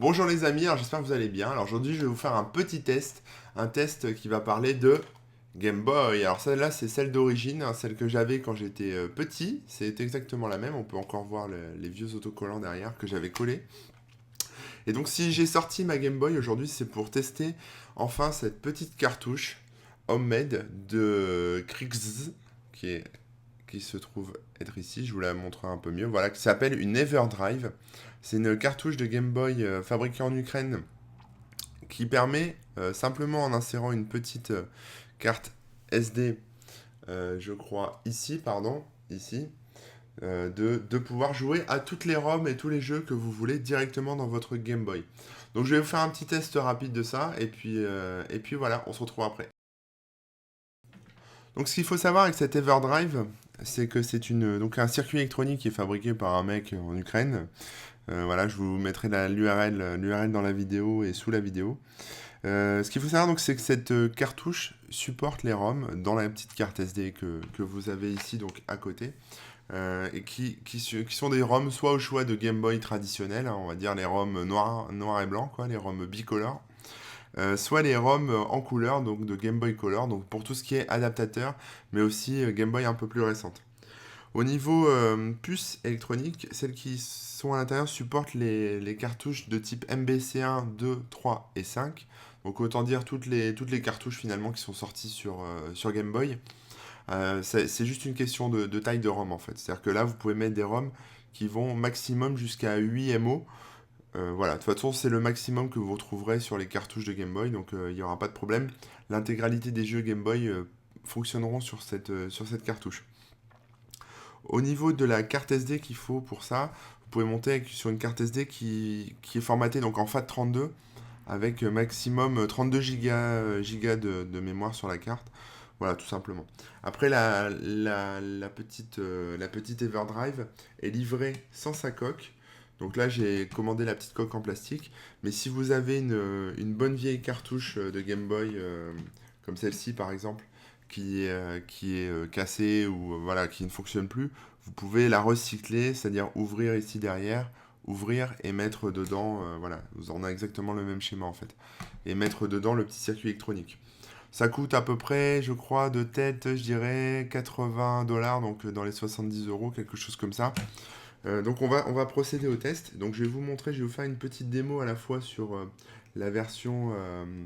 Bonjour les amis, alors j'espère que vous allez bien. Alors aujourd'hui je vais vous faire un test qui va parler de Game Boy. Alors celle-là c'est celle d'origine, hein, celle que j'avais quand j'étais petit. C'est exactement la même, on peut encore voir les vieux autocollants derrière que j'avais collés. Et donc si j'ai sorti ma Game Boy aujourd'hui c'est pour tester enfin cette petite cartouche homemade de Krix qui se trouve être ici, je vous la montrerai un peu mieux, voilà, qui s'appelle une Everdrive. C'est une cartouche de Game Boy fabriquée en Ukraine qui permet, simplement en insérant une petite carte SD, je crois ici, pardon, ici, de pouvoir jouer à toutes les ROM et tous les jeux que vous voulez directement dans votre Game Boy. Donc je vais vous faire un petit test rapide de ça, et puis voilà, on se retrouve après. Donc ce qu'il faut savoir avec cette Everdrive, c'est que c'est donc un circuit électronique qui est fabriqué par un mec en Ukraine. Voilà, je vous mettrai l'URL dans la vidéo et sous la vidéo. Ce qu'il faut savoir donc, c'est que cette cartouche supporte les ROM dans la petite carte SD que vous avez ici donc à côté. Et qui sont des ROM soit au choix de Game Boy traditionnel, hein, on va dire les ROM noir et blanc, quoi, les ROM bicolores, soit les ROM en couleur, donc de Game Boy Color, donc pour tout ce qui est adaptateur, mais aussi Game Boy un peu plus récente. Au niveau puce électronique, celles qui sont à l'intérieur supportent les cartouches de type MBC1, 2, 3 et 5. Donc autant dire toutes les cartouches finalement qui sont sorties sur Game Boy. C'est juste une question de taille de ROM en fait. C'est-à-dire que là, vous pouvez mettre des ROM qui vont maximum jusqu'à 8 MO. Voilà, de toute façon, c'est le maximum que vous retrouverez sur les cartouches de Game Boy, donc il n'y aura pas de problème. L'intégralité des jeux Game Boy fonctionneront sur cette cartouche. Au niveau de la carte SD qu'il faut pour ça, vous pouvez monter sur une carte SD qui est formatée donc en FAT32 avec maximum 32 gigas de mémoire sur la carte. Voilà, tout simplement. Après, la petite Everdrive est livrée sans sa coque. Donc là, j'ai commandé la petite coque en plastique. Mais si vous avez une bonne vieille cartouche de Game Boy, comme celle-ci par exemple, qui est cassée ou voilà, qui ne fonctionne plus, vous pouvez la recycler, c'est-à-dire ouvrir ici derrière, ouvrir et mettre dedans, voilà, vous en avez exactement le même schéma en fait, et mettre dedans le petit circuit électronique. Ça coûte à peu près, je crois, de tête, je dirais 80 $, donc dans les 70 euros, quelque chose comme ça. Donc on va procéder au test. Donc je vais vous montrer, je vais vous faire une petite démo à la fois sur la version, euh,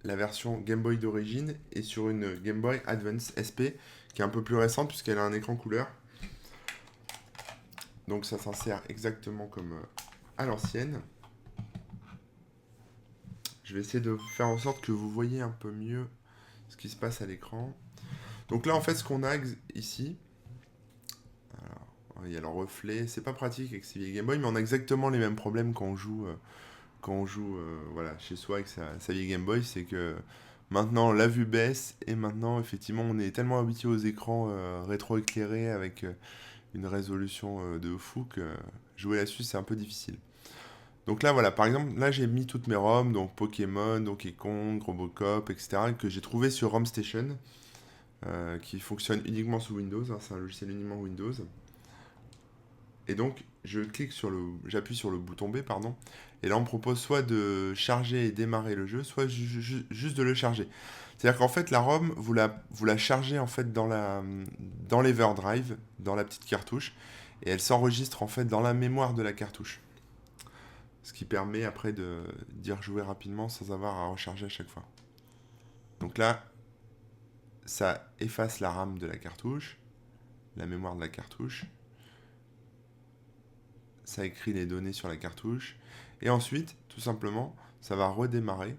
la version Game Boy d'origine et sur une Game Boy Advance SP qui est un peu plus récente puisqu'elle a un écran couleur. Donc ça s'insère exactement comme à l'ancienne. Je vais essayer de faire en sorte que vous voyez un peu mieux ce qui se passe à l'écran. Donc là en fait ce qu'on a ici, alors, il y a le reflet, c'est pas pratique avec ces vieilles Game Boy, mais on a exactement les mêmes problèmes quand on joue voilà, chez soi avec sa vieille Game Boy, c'est que maintenant la vue baisse et maintenant effectivement on est tellement habitué aux écrans rétro-éclairés avec une résolution de fou que jouer là-dessus c'est un peu difficile. Donc là voilà, par exemple, là j'ai mis toutes mes ROM, donc Pokémon, Donkey Kong, Robocop, etc. que j'ai trouvé sur ROM Station, qui fonctionne uniquement sous Windows, hein, c'est un logiciel uniquement Windows. Et donc, j'appuie sur le bouton B, pardon, et là on me propose soit de charger et démarrer le jeu, soit juste de le charger. C'est-à-dire qu'en fait, la ROM, vous la chargez en fait dans l'Everdrive, dans la petite cartouche, et elle s'enregistre en fait dans la mémoire de la cartouche. Ce qui permet après d'y rejouer rapidement sans avoir à recharger à chaque fois. Donc là, ça efface la RAM de la cartouche, la mémoire de la cartouche, ça écrit les données sur la cartouche, et ensuite, tout simplement, ça va redémarrer,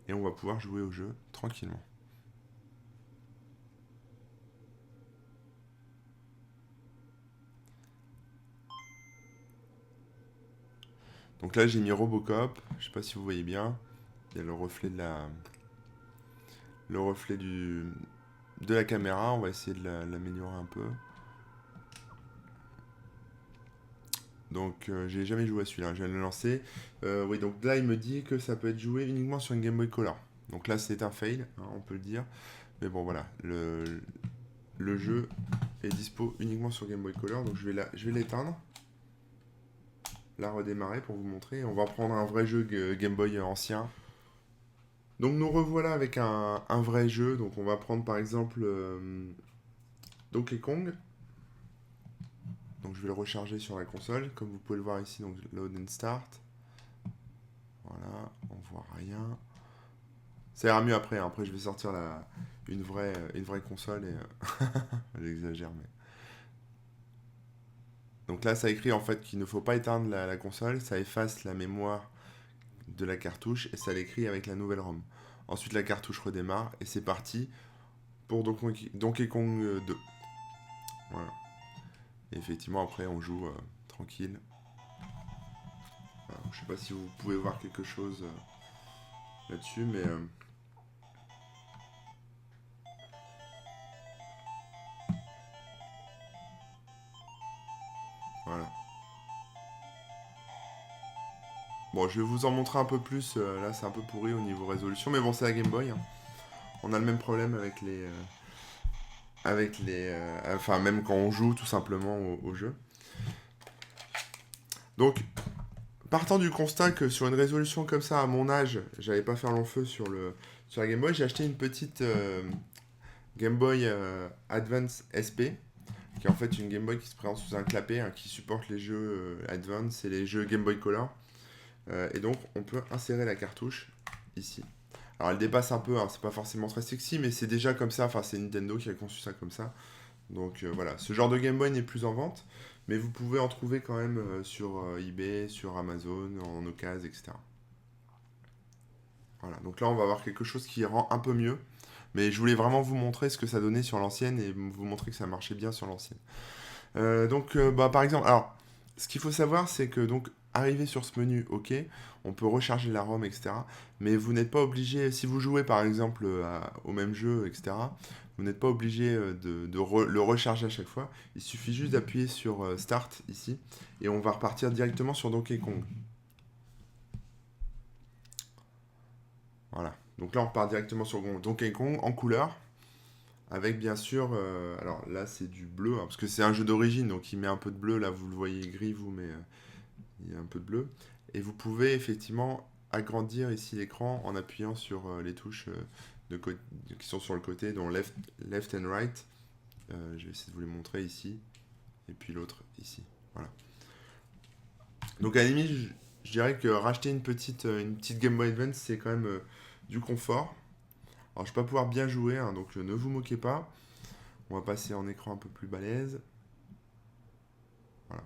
et on va pouvoir jouer au jeu tranquillement. Donc là, j'ai mis Robocop, je sais pas si vous voyez bien, il y a le reflet le reflet de la caméra, on va essayer de l'améliorer un peu. Donc j'ai jamais joué à celui-là, je viens de le lancer. Oui, donc là il me dit que ça peut être joué uniquement sur une Game Boy Color. Donc là c'est un fail, hein, on peut le dire. Mais bon voilà, le jeu est dispo uniquement sur Game Boy Color, donc je vais l'éteindre. la redémarrer pour vous montrer. On va prendre un vrai jeu Game Boy ancien. Donc nous revoilà avec un vrai jeu. Donc on va prendre par exemple Donkey Kong. Donc je vais le recharger sur la console. Comme vous pouvez le voir ici, donc Load and Start. Voilà, on voit rien. Ça ira mieux après. Après je vais sortir une vraie console et j'exagère mais. Donc là ça écrit en fait qu'il ne faut pas éteindre la console. Ça efface la mémoire de la cartouche et ça l'écrit avec la nouvelle ROM. Ensuite la cartouche redémarre et c'est parti pour Donkey Kong 2. Voilà. Et effectivement après on joue tranquille. Voilà. Je sais pas si vous pouvez voir quelque chose là-dessus mais voilà. Bon je vais vous en montrer un peu plus. Là c'est un peu pourri au niveau résolution mais bon c'est la Game Boy. Hein. On a le même problème enfin même quand on joue tout simplement au jeu. Donc partant du constat que sur une résolution comme ça, à mon âge, j'allais pas faire long feu sur la Game Boy, j'ai acheté une petite Game Boy Advance SP, qui est en fait une Game Boy qui se présente sous un clapet, hein, qui supporte les jeux Advance et les jeux Game Boy Color. Et donc, on peut insérer la cartouche ici. Alors, elle dépasse un peu, hein, c'est pas forcément très sexy, mais c'est déjà comme ça, enfin, c'est Nintendo qui a conçu ça comme ça. Donc voilà, ce genre de Game Boy n'est plus en vente, mais vous pouvez en trouver quand même sur eBay, sur Amazon, en occasion, etc. Voilà, donc là on va avoir quelque chose qui rend un peu mieux, mais je voulais vraiment vous montrer ce que ça donnait sur l'ancienne et vous montrer que ça marchait bien sur l'ancienne. Bah, par exemple, alors ce qu'il faut savoir c'est que donc arrivé sur ce menu, ok, on peut recharger la ROM, etc. Mais vous n'êtes pas obligé, si vous jouez par exemple au même jeu, etc., vous n'êtes pas obligé le recharger à chaque fois. Il suffit juste d'appuyer sur Start ici et on va repartir directement sur Donkey Kong. Voilà. Donc là on repart directement sur Donkey Kong en couleur. Avec bien sûr, alors là c'est du bleu, hein, parce que c'est un jeu d'origine, donc il met un peu de bleu, là vous le voyez gris vous, mais il y a un peu de bleu. Et vous pouvez effectivement agrandir ici l'écran en appuyant sur les touches qui sont sur le côté, dont left and right. Je vais essayer de vous les montrer ici. Et puis l'autre ici. Voilà. Donc à la limite, je dirais que racheter une petite Game Boy Advance, c'est quand même du confort. Alors je vais pas pouvoir bien jouer, hein, donc ne vous moquez pas. On va passer en écran un peu plus balèze. Voilà.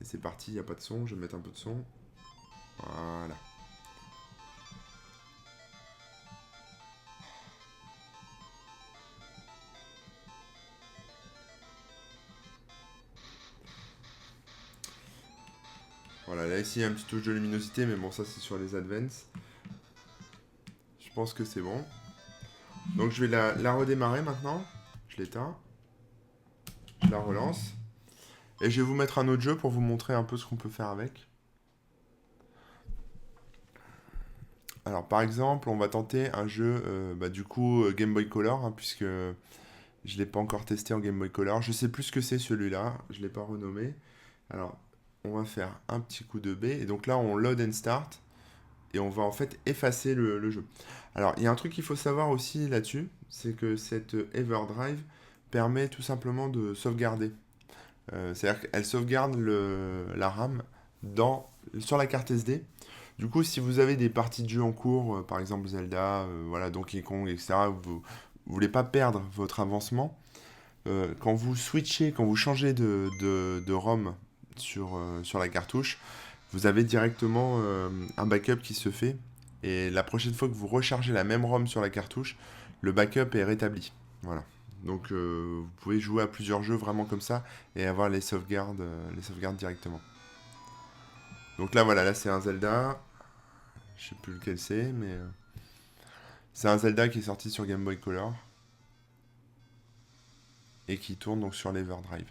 Et c'est parti, il n'y a pas de son, je vais mettre un peu de son. Voilà. Voilà, là ici il y a un petit touche de luminosité, mais bon ça c'est sur les Advance. Je pense que c'est bon. Donc je vais la redémarrer maintenant. Je l'éteins. Je la relance. Et je vais vous mettre un autre jeu pour vous montrer un peu ce qu'on peut faire avec. Alors par exemple, on va tenter un jeu du coup Game Boy Color, hein, puisque je ne l'ai pas encore testé en Game Boy Color. Je sais plus ce que c'est celui-là, je ne l'ai pas renommé. Alors on va faire un petit coup de B, et donc là on load and start, et on va en fait effacer le jeu. Alors il y a un truc qu'il faut savoir aussi là-dessus, c'est que cette Everdrive permet tout simplement de sauvegarder. C'est-à-dire qu'elle sauvegarde la RAM sur la carte SD. Du coup, si vous avez des parties de jeu en cours, par exemple Zelda, voilà, Donkey Kong, etc., vous ne voulez pas perdre votre avancement, quand vous switchez, quand vous changez de ROM sur la cartouche, vous avez directement un backup qui se fait. Et la prochaine fois que vous rechargez la même ROM sur la cartouche, le backup est rétabli. Voilà. Donc vous pouvez jouer à plusieurs jeux vraiment comme ça et avoir les sauvegardes directement. Donc là voilà, là c'est un Zelda. Je sais plus lequel c'est, mais c'est un Zelda qui est sorti sur Game Boy Color et qui tourne donc sur l'Everdrive.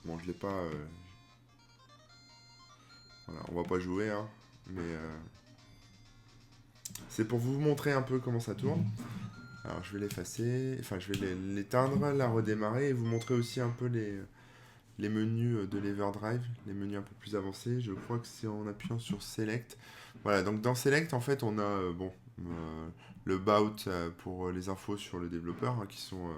Bon, je l'ai pas. Voilà, on va pas jouer, hein, mais c'est pour vous montrer un peu comment ça tourne. Alors je vais l'effacer, enfin je vais l'éteindre, la redémarrer et vous montrer aussi un peu les menus de l'Everdrive, les menus un peu plus avancés. Je crois que c'est en appuyant sur Select. Voilà, donc dans Select, en fait, on a le About pour les infos sur le développeur, hein, qui sont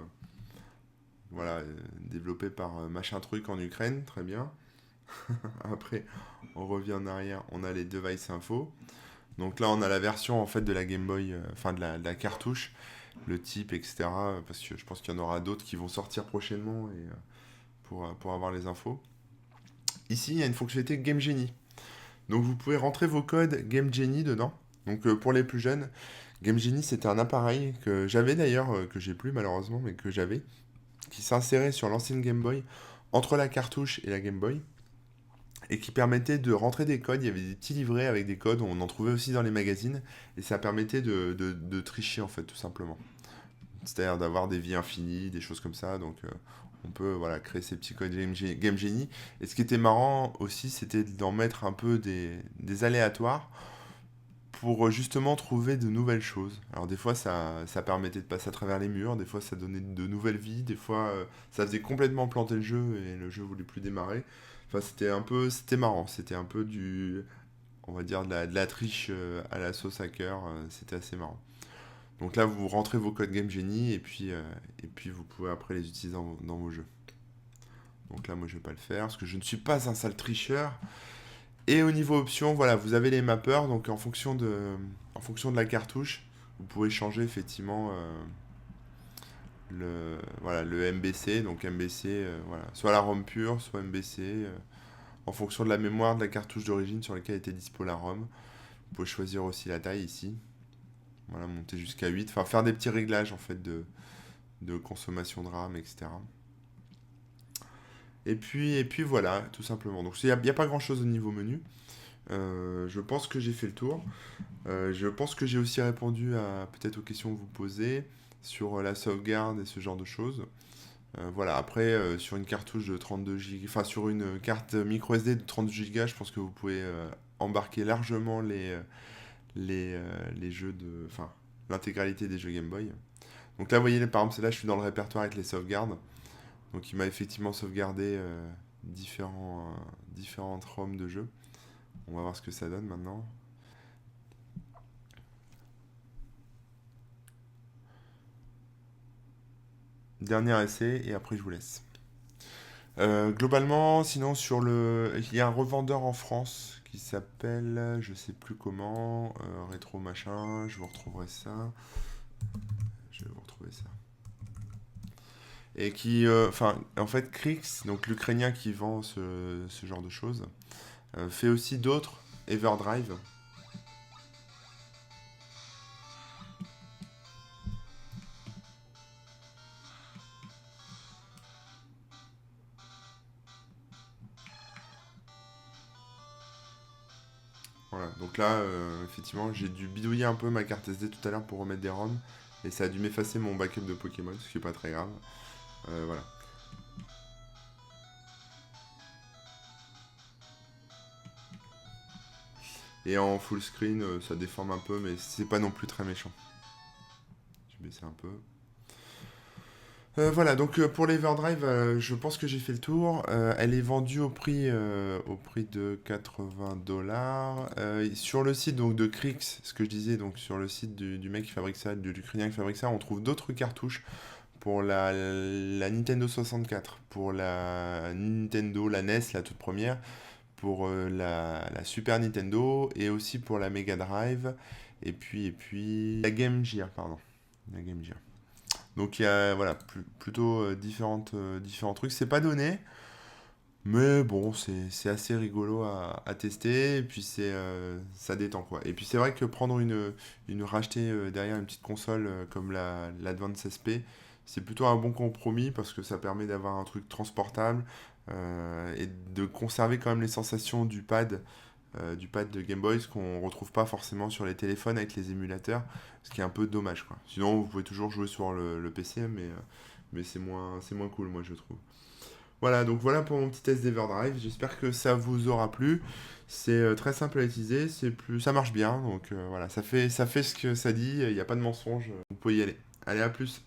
développés par machin truc en Ukraine, très bien. Après, on revient en arrière, on a les device info. Donc là, on a la version en fait de la Game Boy, enfin de la cartouche, le type, etc. Parce que je pense qu'il y en aura d'autres qui vont sortir prochainement et, pour avoir les infos. Ici, il y a une fonctionnalité Game Genie. Donc vous pouvez rentrer vos codes Game Genie dedans. Donc pour les plus jeunes, Game Genie c'était un appareil que j'avais d'ailleurs, que j'ai plus malheureusement, mais que j'avais, qui s'insérait sur l'ancienne Game Boy entre la cartouche et la Game Boy et qui permettait de rentrer des codes. Il y avait des petits livrets avec des codes, on en trouvait aussi dans les magazines et ça permettait de tricher en fait tout simplement. C'est-à-dire d'avoir des vies infinies, des choses comme ça. Donc on peut voilà, créer ces petits codes Game Genie. Et ce qui était marrant aussi, c'était d'en mettre un peu des aléatoires pour justement trouver de nouvelles choses. Alors des fois ça permettait de passer à travers les murs, des fois ça donnait de nouvelles vies, des fois ça faisait complètement planter le jeu et le jeu voulait plus démarrer. Enfin c'était marrant, c'était un peu on va dire de la triche à la sauce hacker, c'était assez marrant. Donc là vous rentrez vos codes Game Genie et puis vous pouvez après les utiliser dans vos jeux. Donc là moi je vais pas le faire parce que je ne suis pas un sale tricheur. Et au niveau options, voilà, vous avez les mappers, donc en fonction de la cartouche, vous pouvez changer effectivement le MBC, donc MBC, voilà, soit la ROM pure, soit MBC, en fonction de la mémoire de la cartouche d'origine sur laquelle était dispo la ROM. Vous pouvez choisir aussi la taille ici, voilà, monter jusqu'à 8, enfin faire des petits réglages en fait de consommation de RAM, etc. Et puis voilà, tout simplement. Donc il n'y a pas grand chose au niveau menu. Je pense que j'ai fait le tour. Je pense que j'ai aussi répondu à peut-être aux questions que vous posez sur la sauvegarde et ce genre de choses. Voilà, après, sur une cartouche de 32 Go, enfin sur une carte micro SD de 32 Go, je pense que vous pouvez embarquer largement les jeux enfin, l'intégralité des jeux Game Boy. Donc là, vous voyez, par exemple, là, je suis dans le répertoire avec les sauvegardes. Donc il m'a effectivement sauvegardé différentes ROM de jeux. On va voir ce que ça donne maintenant. Dernier essai et après je vous laisse. Globalement, sinon il y a un revendeur en France qui s'appelle, je sais plus comment, rétro machin. Je vous retrouverai ça. Je vais vous retrouver ça. Et qui, enfin, en fait, Krix, donc l'Ukrainien qui vend ce genre de choses, fait aussi d'autres Everdrive. Voilà, donc là, effectivement, j'ai dû bidouiller un peu ma carte SD tout à l'heure pour remettre des ROM. Et ça a dû m'effacer mon backup de Pokémon, ce qui est pas très grave. Voilà. Et en full screen, ça déforme un peu, mais c'est pas non plus très méchant. Je vais baisser un peu. Voilà, donc pour l'Everdrive, je pense que j'ai fait le tour. Elle est vendue au prix de 80 dollars. Sur le site donc, de Krix, ce que je disais, donc sur le site du mec qui fabrique ça, de l'Ukrainien qui fabrique ça, on trouve d'autres cartouches pour la Nintendo 64, pour la Nintendo, la NES, la toute première, pour la Super Nintendo et aussi pour la Mega Drive et puis la Game Gear, pardon. La Game Gear. Donc il y a voilà, plutôt différents trucs. C'est pas donné, mais bon, c'est assez rigolo à tester. Et puis ça détend quoi. Et puis c'est vrai que prendre racheter derrière une petite console comme l'Advance SP, c'est plutôt un bon compromis parce que ça permet d'avoir un truc transportable et de conserver quand même les sensations du pad de Game Boy, ce qu'on retrouve pas forcément sur les téléphones avec les émulateurs, ce qui est un peu dommage quoi. Sinon, vous pouvez toujours jouer sur le PC, mais c'est moins cool, moi je trouve. Voilà, donc voilà pour mon petit test d'Everdrive. J'espère que ça vous aura plu. C'est très simple à utiliser, ça marche bien, donc voilà, ça fait ce que ça dit. Il n'y a pas de mensonge. Vous pouvez y aller. Allez, à plus.